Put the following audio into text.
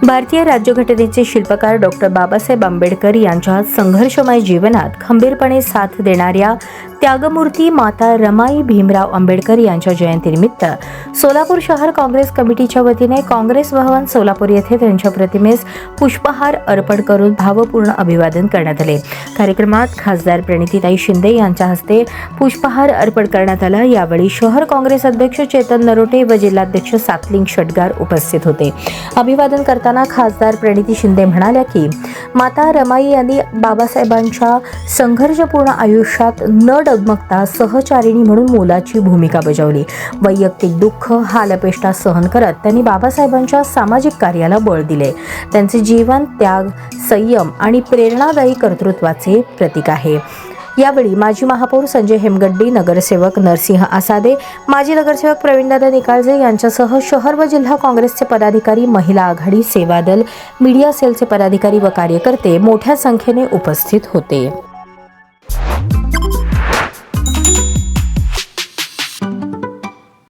भारतीय राज्यघटनेचे शिल्पकार डॉक्टर बाबासाहेब आंबेडकर यांच्या संघर्षमय जीवनात खंबीरपणे साथ देणाऱ्या त्यागमूर्ती माता रमाई भीमराव आंबेडकर यांच्या जयंतीनिमित्त सोलापूर शहर काँग्रेस कमिटीच्या वतीने काँग्रेस भवन सोलापूर येथे त्यांच्या प्रतिमेस पुष्पहार अर्पण करून भावपूर्ण अभिवादन करण्यात आले। कार्यक्रमात खासदार प्रणितीताई शिंदे यांच्या हस्ते पुष्पहार अर्पण करण्यात आला। यावेळी शहर काँग्रेस अध्यक्ष चेतन नरोटे व जिल्हाध्यक्ष सातलिंग षटगार उपस्थित होते। अभिवादन करताना खासदार प्रणिती शिंदे म्हणाल्या की माता रमाई यांनी बाबासाहेबांच्या संघर्षपूर्ण आयुष्यात न डगमगता सहचारिणी म्हणून मोलाची भूमिका बजावली। वैयक्तिक दुःख हालअपेष्टा सहन करत त्यांनी बाबासाहेबांच्या सामाजिक कार्याला बळ दिले। त्यांचे जीवन त्याग, संयम आणि प्रेरणादायी कर्तृत्वाचे प्रतीक आहे। यावेळी माजी महापौर संजय हेमगड्डी, नगरसेवक नरसिंह आसादे, माजी नगरसेवक प्रवीणदादा निकाळजे यांच्यासह शहर व जिल्हा काँग्रेसचे पदाधिकारी, महिला आघाडी, सेवादल, मीडिया सेलचे पदाधिकारी व कार्यकर्ते मोठ्या संख्येने उपस्थित होते।